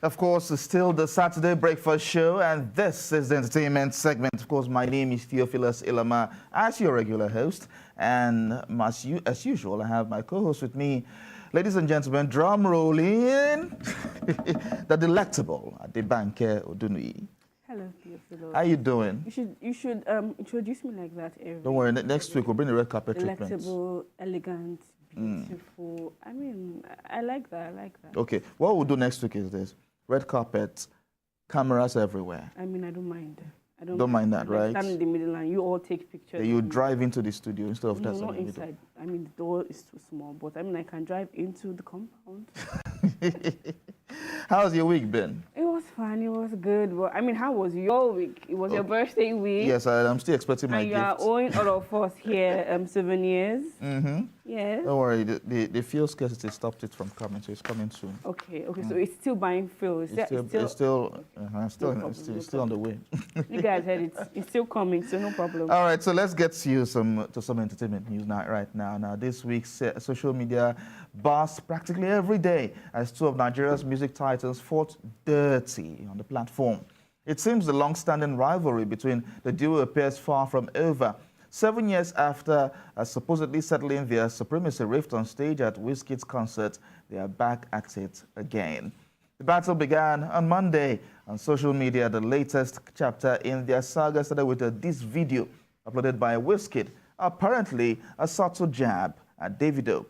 Of course, it's still the Saturday Breakfast Show, and this is the entertainment segment. Of course, my name is Theophilus Ilama, as your regular host. And as usual, I have my co-host with me. Ladies and gentlemen, drum rolling, the delectable Adebanke Odunui. Hello, Theophilus. How you doing? You should introduce me like that every. Don't worry, next week we'll bring the red carpet treatment. Delectable, elegant, beautiful. I mean, I like that. Okay, what we'll do next week is this: red carpet, cameras everywhere. I mean, I don't mind. I don't mind that, right? Stand in the middle and you all take pictures. You drive into the studio instead of that. No, not inside. I mean, the door is too small, but I mean, I can drive into the compound. How's your week been? It was fun. It was good. But I mean, how was your week? It was your birthday week. Yes, I'm still expecting my gift. And you are owing all of us here souvenirs. Yes. Don't worry. The fuel scarcity stopped it from coming, so it's coming soon. Okay. So it's still buying fuel. It's still on the way. You guys heard it. It's still coming, so no problem. All right, so let's get to some entertainment news right now. Now, this week's social media burst practically every day as two of Nigeria's music titans fought dirty on the platform. It seems the long-standing rivalry between the duo appears far from over. 7 years after supposedly settling their supremacy rift on stage at Wizkid's concert, they are back at it again. The battle began on Monday on social media. The latest chapter in their saga started with this video uploaded by Wizkid, apparently a subtle jab at Davido.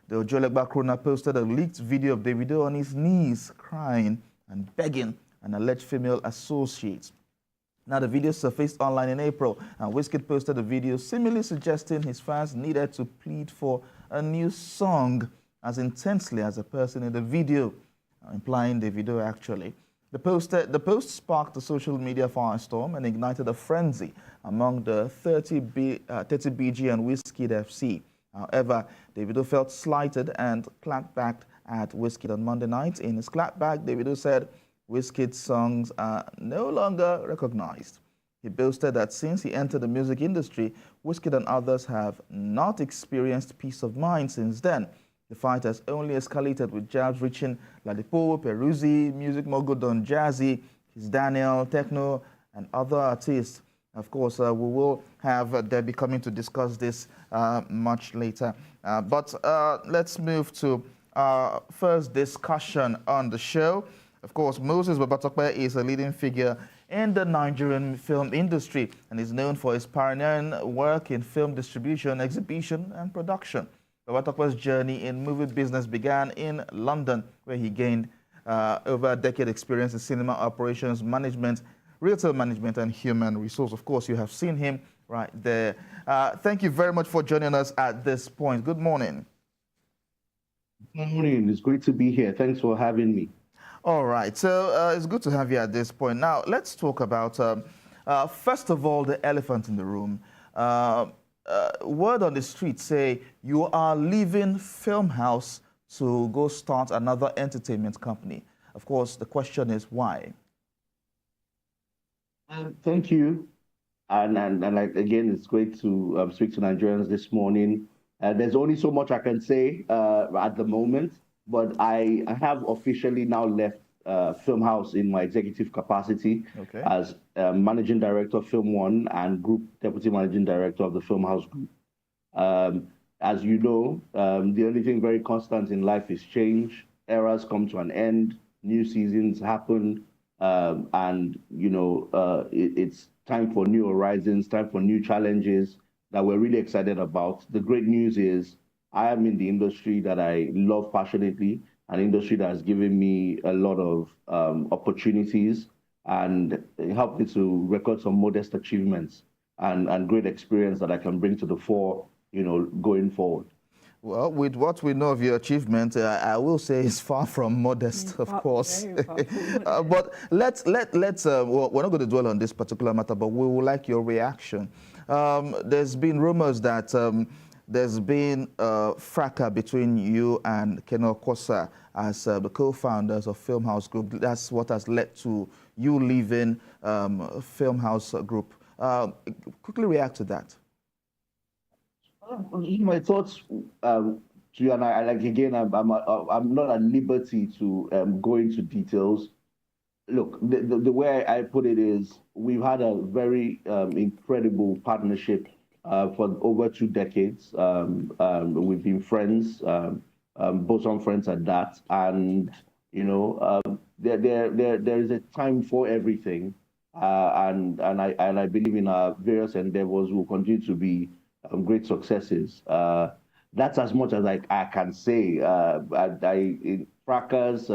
The Ojolegba Krona posted a leaked video of Davido on his knees, crying and begging an alleged female associate. Now, the video surfaced online in April, and Wizkid posted a video similarly suggesting his fans needed to plead for a new song as intensely as a person in the video, implying Davido actually. The post sparked a social media firestorm and ignited a frenzy among the 30BG and Wizkid FC. However, Davido felt slighted and clapped back at Wizkid on Monday night. In his clapback, Davido said Wizkid's songs are no longer recognized. He boasted that since he entered the music industry, Wizkid and others have not experienced peace of mind since then. The fight has only escalated with jabs reaching Ladipo, Peruzzi, Music Mogul Don Jazzy, Kiss Daniel, Techno, and other artists. Of course, we will have Debbie coming to discuss this much later. But let's move to our first discussion on the show. Of course, Moses Babatokpe is a leading figure in the Nigerian film industry and is known for his pioneering work in film distribution, exhibition, and production. Babatokpe's journey in movie business began in London, where he gained over a decade experience in cinema operations management, retail management, and human resource. Of course, you have seen him right there. Thank you very much for joining us at this point. Good morning. Good morning. It's great to be here. Thanks for having me. All right. So it's good to have you at this point. Now, let's talk about, first of all, the elephant in the room. Word on the street say you are leaving Film House to go start another entertainment company. Of course, the question is why? Thank you. And like, again, it's great to speak to Nigerians this morning. There's only so much I can say at the moment, but I have officially now left Film House in my executive capacity as Managing Director of Film One and Group Deputy Managing Director of the Film House Group. As you know, the only thing very constant in life is change. Eras come to an end, new seasons happen, and you know it's time for new horizons, time for new challenges that we're really excited about. The great news is I am in the industry that I love passionately, an industry that has given me a lot of opportunities and helped me to record some modest achievements and great experience that I can bring to the fore, you know, going forward. Well, with what we know of your achievement, I will say it's far from modest, of course. But let's well, we're not going to dwell on this particular matter, but we would like your reaction. There's been rumors that there's been fracas between you and Keno Kosa as the co-founders of Film House Group. That's what has led to you leaving Film House Group. Quickly react to that. My thoughts to you, and I like again, I'm not at liberty to go into details look, the way I put it is we've had a very incredible partnership for over 2 decades. We've been friends, bosom friends at that. And, there is a time for everything. And I believe in our various endeavors will continue to be great successes. That's as much as I can say. In fracas,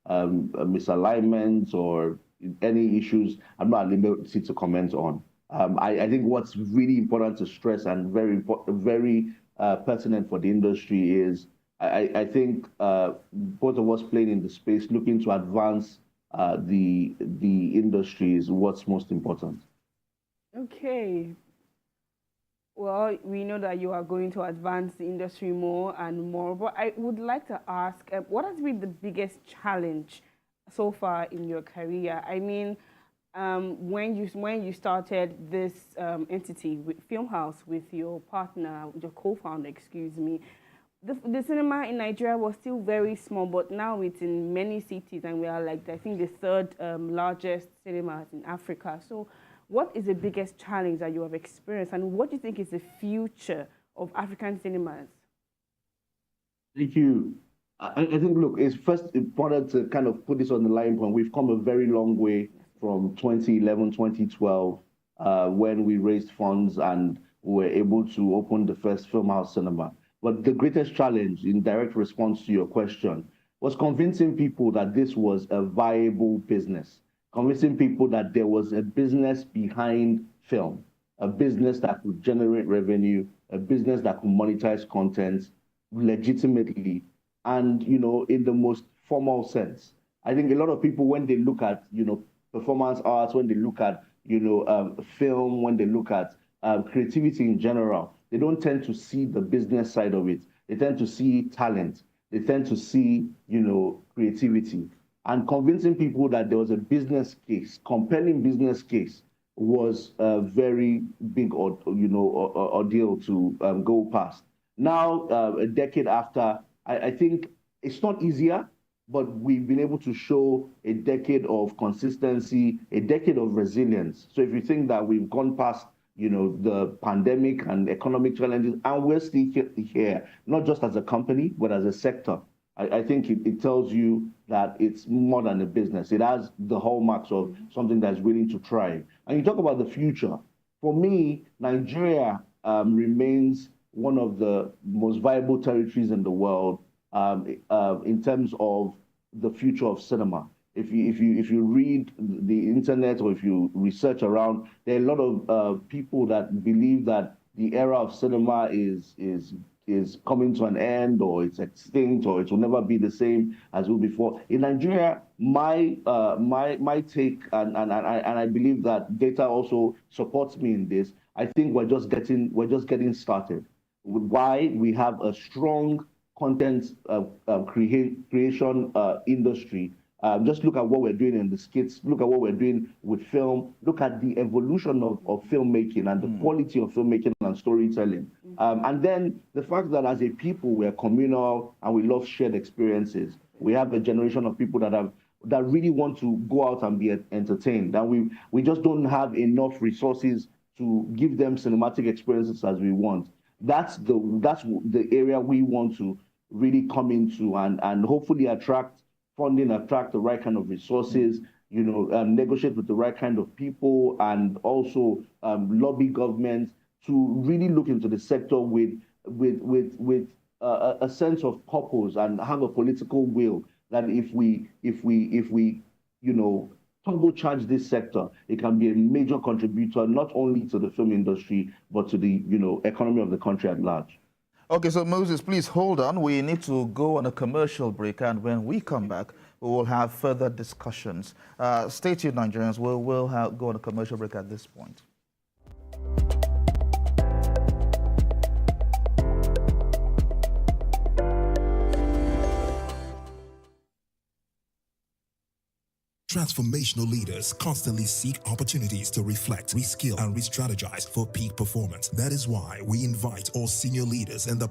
misalignments, or any issues, I'm not at liberty to comment on. I think what's really important to stress and very pertinent for the industry is I think both of us playing in the space, looking to advance the industry is what's most important. Okay. Well, we know that you are going to advance the industry more and more, but I would like to ask, what has been the biggest challenge so far in your career? I mean, when you started this entity with Film House with your partner, your co-founder, excuse me, the cinema in Nigeria was still very small, but now it's in many cities, and we are like, I think, the third largest cinemas in Africa. So what is the biggest challenge that you have experienced, and what do you think is the future of African cinemas? Thank you. I think, look, it's first important to kind of put this on the line point. We've come a very long way from 2011, 2012, when we raised funds and were able to open the first film house cinema. But the greatest challenge, in direct response to your question, was convincing people that this was a viable business, convincing people that there was a business behind film, a business that could generate revenue, a business that could monetize content legitimately, and, in the most formal sense. I think a lot of people, when they look at, performance arts, when they look at, film, when they look at creativity in general, they don't tend to see the business side of it. They tend to see talent. They tend to see, creativity. And convincing people that there was a business case, compelling business case, was a very big, ordeal to go past. Now, a decade after, I think it's not easier, but we've been able to show a decade of consistency, a decade of resilience. So if you think that we've gone past, the pandemic and economic challenges, and we're still here, not just as a company, but as a sector, I think it tells you that it's more than a business. It has the hallmarks of something that's willing to try. And you talk about the future. For me, Nigeria remains one of the most viable territories in the world in terms of the future of cinema. If you read the internet, or if you research around, there are a lot of people that believe that the era of cinema is coming to an end, or it's extinct, or it will never be the same as it was before. In Nigeria, my take, and I believe that data also supports me in this. I think we're just getting started. Why? We have a strong content creation industry. Just look at what we're doing in the skits. Look at what we're doing with film. Look at the evolution of filmmaking and the quality of filmmaking and storytelling. And then the fact that as a people, we're communal and we love shared experiences. We have a generation of people that really want to go out and be entertained. And we just don't have enough resources to give them cinematic experiences as we want. That's the area we want to really come into and hopefully attract funding, attract the right kind of resources, negotiate with the right kind of people, and also lobby government to really look into the sector with a sense of purpose and have a political will that if we turbocharge this sector, it can be a major contributor not only to the film industry but to the economy of the country at large. Okay, so Moses, please hold on. We need to go on a commercial break, and when we come back, we will have further discussions. Stay tuned, Nigerians. We'll go on a commercial break at this point. Transformational leaders constantly seek opportunities to reflect, reskill, and re-strategize for peak performance. That is why we invite all senior leaders in the